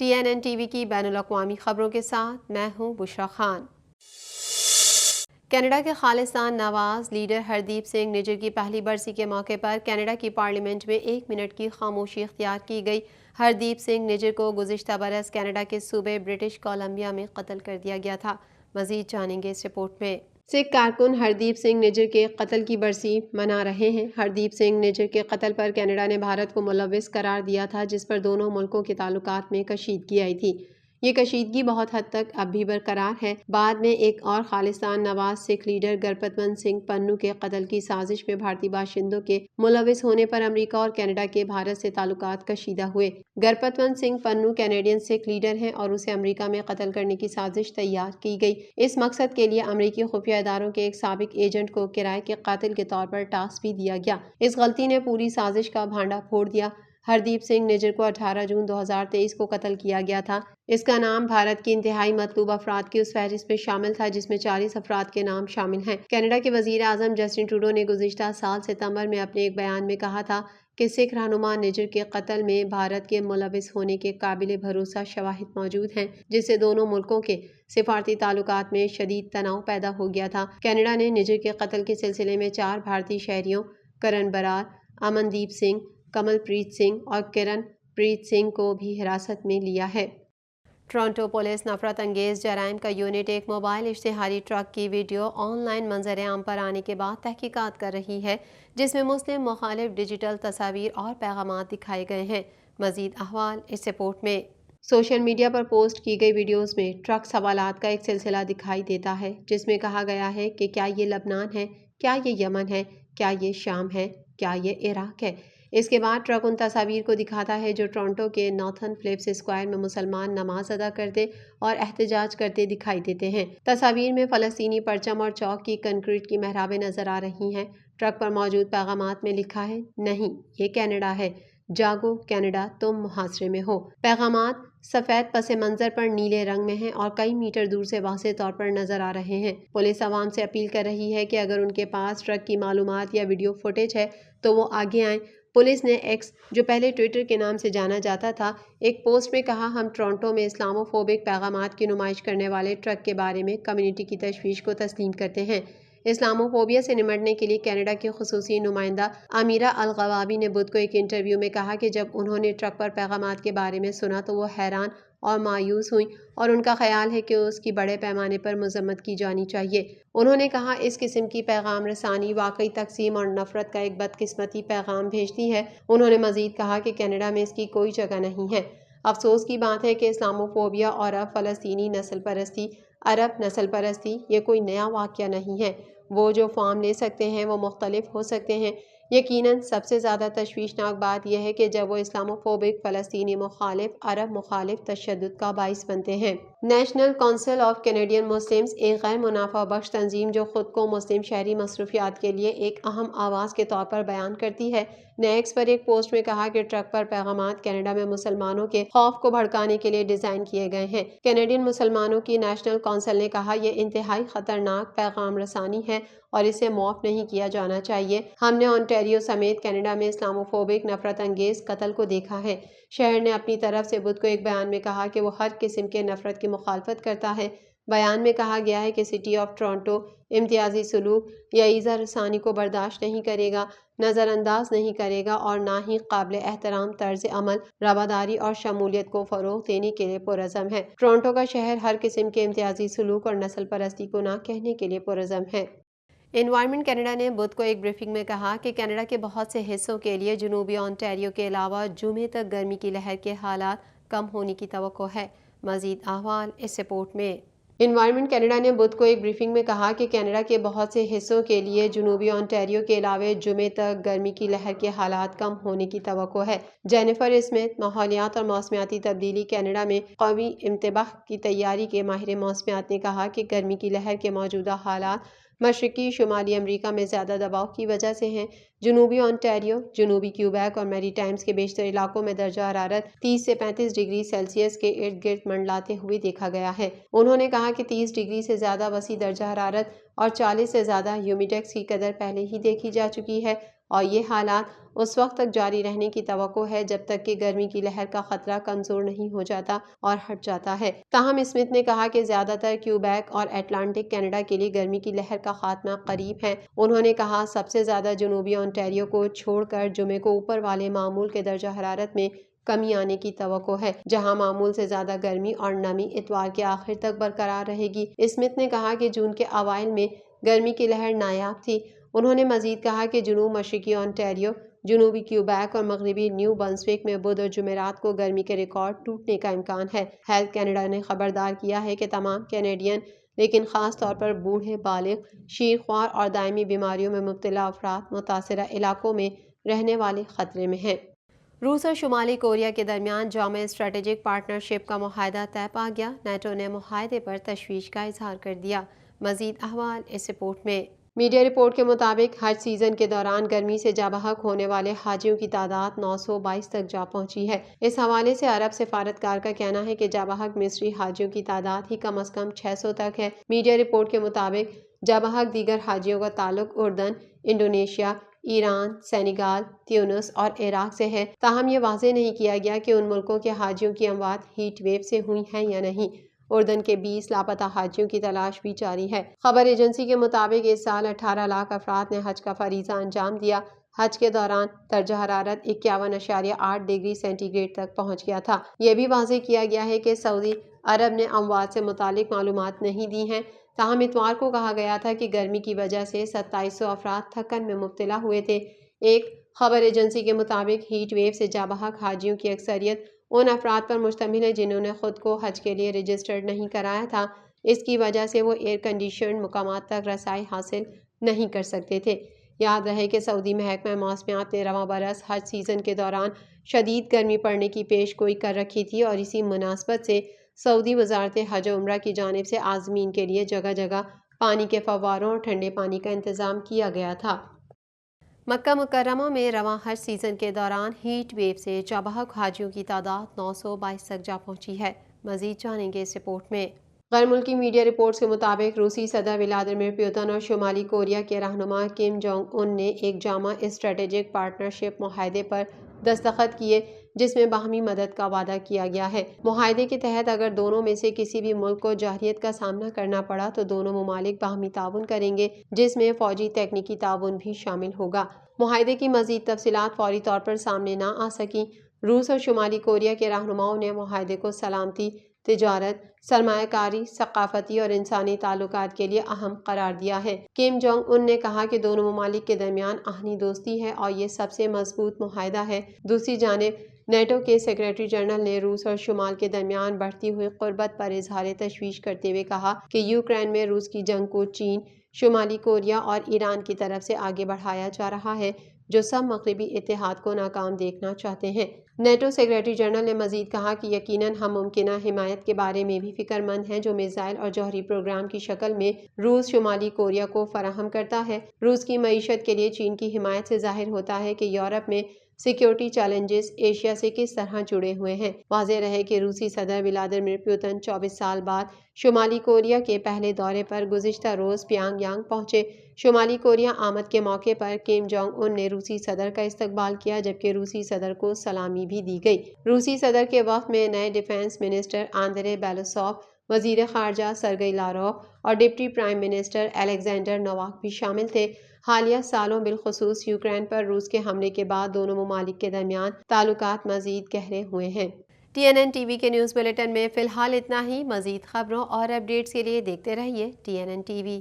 TNN TV کی بین الاقوامی خبروں کے ساتھ میں ہوں بشرا خان۔ کینیڈا کے خالصان نواز لیڈر ہردیپ سنگھ نجر کی پہلی برسی کے موقع پر کینیڈا کی پارلیمنٹ میں 1 منٹ کی خاموشی اختیار کی گئی۔ ہردیپ سنگھ نجر کو گزشتہ برس کینیڈا کے صوبے برٹش کولمبیا میں قتل کر دیا گیا تھا۔ مزید جانیں گے اس رپورٹ میں۔ سکھ کارکن ہردیپ سنگھ نجر کے قتل کی برسی منا رہے ہیں۔ ہردیپ سنگھ نجر کے قتل پر کینیڈا نے بھارت کو ملوث قرار دیا تھا، جس پر دونوں ملکوں کے تعلقات میں کشیدگی آئی تھی۔ یہ کشیدگی بہت حد تک اب بھی برقرار ہے۔ بعد میں ایک اور خالصان نواز سکھ لیڈر گرپتونت سنگھ پنو کے قتل کی سازش میں بھارتی باشندوں کے ملوث ہونے پر امریکہ اور کینیڈا کے بھارت سے تعلقات کشیدہ ہوئے۔ گرپتونت سنگھ پنو کینیڈین سکھ لیڈر ہیں اور اسے امریکہ میں قتل کرنے کی سازش تیار کی گئی۔ اس مقصد کے لیے امریکی خفیہ اداروں کے ایک سابق ایجنٹ کو کرائے کے قاتل کے طور پر ٹاسک بھی دیا گیا۔ اس غلطی نے پوری سازش کا بھانڈا پھوڑ دیا۔ ہردیپ سنگھ نجر کو 18 جون 2023 کو قتل کیا گیا تھا۔ اس کا نام بھارت کی انتہائی مطلوب افراد کی اس فہرست میں شامل تھا جس میں 40 افراد کے نام شامل ہیں۔ کینیڈا کے وزیر اعظم جسٹن ٹروڈو نے گزشتہ سال ستمبر میں اپنے ایک بیان میں کہا تھا کہ سکھ رہنما نجر کے قتل میں بھارت کے ملوث ہونے کے قابل بھروسہ شواہد موجود ہیں، جس سے دونوں ملکوں کے سفارتی تعلقات میں شدید تناؤ پیدا ہو گیا تھا۔ کینیڈا نے نجر کے قتل کے سلسلے میں 4 بھارتی شہریوں کرن برار، امن دیپ سنگھ، کمل پریت سنگھ اور کرن پریت سنگھ کو بھی حراست میں لیا ہے۔ ٹورنٹو پولیس نفرت انگیز جرائم کا یونٹ ایک موبائل اشتہاری ٹرک کی ویڈیو آن لائن منظر عام پر آنے کے بعد تحقیقات کر رہی ہے، جس میں مسلم مخالف ڈیجیٹل تصاویر اور پیغامات دکھائے گئے ہیں۔ مزید احوال اس رپورٹ میں۔ سوشل میڈیا پر پوسٹ کی گئی ویڈیوز میں ٹرک سوالات کا ایک سلسلہ دکھائی دیتا ہے، جس میں کہا گیا ہے کہ کیا یہ لبنان ہے، کیا یہ یمن ہے، کیا یہ شام ہے، کیا یہ عراق ہے۔ اس کے بعد ٹرک ان تصاویر کو دکھاتا ہے جو ٹورنٹو کے نارتھن فلپس اسکوائر میں مسلمان نماز ادا کرتے اور احتجاج کرتے دکھائی دیتے ہیں۔ تصاویر میں فلسطینی پرچم اور چوک کی کنکریٹ کی محرابیں نظر آ رہی ہیں۔ ٹرک پر موجود پیغامات میں لکھا ہے، نہیں، یہ کینیڈا ہے، جاگو کینیڈا، تم محاصرے میں ہو۔ پیغامات سفید پس منظر پر نیلے رنگ میں ہیں اور کئی میٹر دور سے واضح طور پر نظر آ رہے ہیں۔ پولیس عوام سے اپیل کر رہی ہے کہ اگر ان کے پاس ٹرک کی معلومات یا ویڈیو فوٹیج ہے تو وہ آگے آئیں۔ پولیس نے ایکس، جو پہلے ٹویٹر کے نام سے جانا جاتا تھا، ایک پوسٹ میں کہا، ہم ٹورنٹو میں اسلامو فوبک پیغامات کی نمائش کرنے والے ٹرک کے بارے میں کمیونٹی کی تشویش کو تسلیم کرتے ہیں۔ اسلامو فوبیا سے نمٹنے کے لیے کینیڈا کی خصوصی نمائندہ امیرہ الغوابی نے بدھ کو ایک انٹرویو میں کہا کہ جب انہوں نے ٹرک پر پیغامات کے بارے میں سنا تو وہ حیران اور مایوس ہوئیں اور ان کا خیال ہے کہ اس کی بڑے پیمانے پر مذمت کی جانی چاہیے۔ انہوں نے کہا، اس قسم کی پیغام رسانی واقعی تقسیم اور نفرت کا ایک بدقسمتی پیغام بھیجتی ہے۔ انہوں نے مزید کہا کہ کینیڈا میں اس کی کوئی جگہ نہیں ہے۔ افسوس کی بات ہے کہ اسلامو فوبیا اور اب فلسطینی نسل پرستی، عرب نسل پرستی، یہ کوئی نیا واقعہ نہیں ہے۔ وہ جو فارم لے سکتے ہیں وہ مختلف ہو سکتے ہیں۔ یقیناً سب سے زیادہ تشویشناک بات یہ ہے کہ جب وہ اسلامو فوبک، فلسطینی مخالف، عرب مخالف تشدد کا باعث بنتے ہیں۔ National council of Canadian Muslims, ایک غیر منافع بخش تنظیم جو خود کو مسلم شہری مصروفیات کے لیے ایک اہم آواز کے طور پر بیان کرتی ہے، نے ایکس پر ایک پوسٹ میں کہا کہ ٹرک پر پیغامات کینیڈا میں مسلمانوں کے خوف کو بھڑکانے کے لیے ڈیزائن کیے گئے ہیں۔ کینیڈین مسلمانوں کی نیشنل کونسل نے کہا، یہ انتہائی خطرناک پیغام رسانی ہے اور اسے معاف نہیں کیا جانا چاہیے۔ ہم نے اونٹاریو سمیت کینیڈا میں اسلامو فوبک نفرت انگیز قتل کو دیکھا ہے۔ شہر نے اپنی طرف سے بدھ کو ایک بیان میں کہا کہ وہ ہر قسم کے نفرت کی مخالفت کرتا ہے۔ بیان میں کہا گیا ہے کہ سٹی آف ٹورنٹو امتیازی سلوک یا ایذا رسانی کو برداشت نہیں کرے گا، نظر انداز نہیں کرے گا اور نہ ہی قابل احترام طرز عمل، رواداری اور شمولیت کو فروغ دینے کے لیے پرعزم ہے۔ ٹورنٹو کا شہر ہر قسم کے امتیازی سلوک اور نسل پرستی کو نہ کہنے کے لیے پرعزم ہے۔ انوائرمنٹ کینیڈا نے بدھ کو ایک بریفنگ میں کہا کہ کینیڈا کے بہت سے حصوں کے لیے جنوبی اونٹاریو کے علاوہ جمعے تک گرمی کی لہر کے حالات کم ہونے کی توقع ہے۔ مزید احوال اس رپورٹ میں۔ انوائرمنٹ کینیڈا نے بدھ کو ایک بریفنگ میں کہا کہ کینیڈا کے بہت سے حصوں کے لیے جنوبی اونٹاریو کے علاوہ جمعے تک گرمی کی لہر کے حالات کم ہونے کی توقع ہے۔ جینیفر اسمتھ، ماحولیات اور موسمیاتی تبدیلی کینیڈا میں قومی انتباہ کی تیاری کے ماہر موسمیات نے کہا کہ گرمی کی لہر کے موجودہ حالات مشرقی شمالی امریکہ میں زیادہ دباؤ کی وجہ سے ہیں۔ جنوبی اونٹاریو، جنوبی کیوبیک اور میری ٹائمز کے بیشتر علاقوں میں درجہ حرارت 30 سے 35 ڈگری سیلسیس کے ارد گرد منڈلاتے ہوئے دیکھا گیا ہے۔ انہوں نے کہا کہ 30 ڈگری سے زیادہ وسیع درجہ حرارت اور 40 سے زیادہ ہیومیڈیکس کی قدر پہلے ہی دیکھی جا چکی ہے اور یہ حالات اس وقت تک جاری رہنے کی توقع ہے جب تک کہ گرمی کی لہر کا خطرہ کمزور نہیں ہو جاتا اور ہٹ جاتا ہے۔ تاہم اسمتھ نے کہا کہ زیادہ تر کیوبیک اور اٹلانٹک کینیڈا کے لیے گرمی کی لہر کا خاتمہ قریب ہے۔ انہوں نے کہا سب سے زیادہ جنوبی اونٹاریو کو چھوڑ کر جمعے کو اوپر والے معمول کے درجہ حرارت میں کمی آنے کی توقع ہے، جہاں معمول سے زیادہ گرمی اور نمی اتوار کے آخر تک برقرار رہے گی۔ اسمتھ نے کہا کہ جون کے اوائل میں گرمی کی لہر نایاب تھی۔ انہوں نے مزید کہا کہ جنوب مشرقی اونٹاریو، جنوبی کیوبیک اور مغربی نیو برنسوک میں بدھ اور جمعرات کو گرمی کے ریکارڈ ٹوٹنے کا امکان ہے۔ ہیلتھ کینیڈا نے خبردار کیا ہے کہ تمام کینیڈین لیکن خاص طور پر بوڑھے، بالغ، شیرخوار اور دائمی بیماریوں میں مبتلا افراد متاثرہ علاقوں میں رہنے والے خطرے میں ہیں۔ روس اور شمالی کوریا کے درمیان جامع اسٹریٹجک پارٹنرشپ کا معاہدہ طے پا گیا۔ نیٹو نے معاہدے پر تشویش کا اظہار کر دیا۔ مزید احوال اس رپورٹ میں۔ میڈیا رپورٹ کے مطابق حج سیزن کے دوران گرمی سے جاں بحق ہونے والے حاجیوں کی تعداد 922 تک جا پہنچی ہے۔ اس حوالے سے عرب سفارتکار کا کہنا ہے کہ جاں بحق مصری حاجیوں کی تعداد ہی کم از کم 600 تک ہے۔ میڈیا رپورٹ کے مطابق جاں بحق دیگر حاجیوں کا تعلق اردن، انڈونیشیا، ایران، سینیگال، تیونس اور عراق سے ہے۔ تاہم یہ واضح نہیں کیا گیا کہ ان ملکوں کے حاجیوں کی اموات ہیٹ ویو سے ہوئی ہیں یا نہیں۔ اردن کے 20 لاپتہ حاجیوں کی تلاش بھی جاری ہے۔ خبر ایجنسی کے مطابق اس سال 18 لاکھ افراد نے حج کا فریضہ انجام دیا۔ حج کے دوران درجہ حرارت 51.8 ڈگری سینٹی گریڈ تک پہنچ گیا تھا۔ یہ بھی واضح کیا گیا ہے کہ سعودی عرب نے اموات سے متعلق معلومات نہیں دی ہیں۔ تاہم اتوار کو کہا گیا تھا کہ گرمی کی وجہ سے 2700 افراد تھکن میں مبتلا ہوئے تھے۔ ایک خبر ایجنسی کے مطابق ہیٹ ویو سے جاں بحق حاجیوں کی اکثریت ان افراد پر مشتمل ہے جنہوں نے خود کو حج کے لیے رجسٹرڈ نہیں کرایا تھا۔ اس کی وجہ سے وہ ایئر کنڈیشنڈ مقامات تک رسائی حاصل نہیں کر سکتے تھے۔ یاد رہے کہ سعودی محکمہ موسمیات نے رواں برس حج سیزن کے دوران شدید گرمی پڑنے کی پیش گوئی کر رکھی تھی اور اسی مناسبت سے سعودی وزارت حج و عمرہ کی جانب سے عازمین کے لیے جگہ جگہ پانی کے فواروں اور ٹھنڈے پانی کا انتظام کیا گیا تھا۔ مکہ مکرمہ میں رواں حج سیزن کے دوران ہیٹ ویو سے جاں بحق حاجیوں کی تعداد 922 تک جا پہنچی ہے۔ مزید جانیں گے اس رپورٹ میں۔ غیر ملکی میڈیا رپورٹس کے مطابق روسی صدر ولادیمیر پوتن اور شمالی کوریا کے رہنما کم جونگ ان نے ایک جامع اسٹریٹجک پارٹنرشپ معاہدے پر دستخط کیے جس میں باہمی مدد کا وعدہ کیا گیا ہے۔ معاہدے کے تحت اگر دونوں میں سے کسی بھی ملک کو جارحیت کا سامنا کرنا پڑا تو دونوں ممالک باہمی تعاون کریں گے جس میں فوجی تکنیکی تعاون بھی شامل ہوگا۔ معاہدے کی مزید تفصیلات فوری طور پر سامنے نہ آ سکیں۔ روس اور شمالی کوریا کے رہنماؤں نے معاہدے کو سلامتی، تجارت، سرمایہ کاری، ثقافتی اور انسانی تعلقات کے لیے اہم قرار دیا ہے۔ کم جونگ ان نے کہا کہ دونوں ممالک کے درمیان آہنی دوستی ہے اور یہ سب سے مضبوط معاہدہ ہے۔ دوسری جانب نیٹو کے سیکریٹری جنرل نے روس اور شمال کے درمیان بڑھتی ہوئی قربت پر اظہار تشویش کرتے ہوئے کہا کہ یوکرین میں روس کی جنگ کو چین، شمالی کوریا اور ایران کی طرف سے آگے بڑھایا جا رہا ہے جو سب مغربی اتحاد کو ناکام دیکھنا چاہتے ہیں۔ نیٹو سیکریٹری جنرل نے مزید کہا کہ یقیناً ہم ممکنہ حمایت کے بارے میں بھی فکر مند ہیں جو میزائل اور جوہری پروگرام کی شکل میں روس شمالی کوریا کو فراہم کرتا ہے۔ روس کی معیشت کے لیے چین کی حمایت سے ظاہر ہوتا ہے کہ یورپ میں سیکیورٹی چیلنجز ایشیا سے کس طرح جڑے ہوئے ہیں۔ واضح رہے کہ روسی صدر ولادیمیر پوتن 24 سال بعد شمالی کوریا کے پہلے دورے پر گزشتہ روز پیانگ یانگ پہنچے۔ شمالی کوریا آمد کے موقع پر کم جونگ ان نے روسی صدر کا استقبال کیا جبکہ روسی صدر کو سلامی بھی دی گئی۔ روسی صدر کے وفد میں نئے ڈیفنس منسٹر آندرے بیلوسوف، وزیر خارجہ سرگئی لاروف اور deputy prime minister Alexander Novak بھی شامل تھے۔ حالیہ سالوں بالخصوص یوکرین پر روس کے حملے کے بعد دونوں ممالک کے درمیان تعلقات مزید گہرے ہوئے ہیں۔ TNN TV کے نیوز بلیٹن میں فی الحال اتنا ہی۔ مزید خبروں اور اپڈیٹس کے لیے دیکھتے رہیے TNN TV۔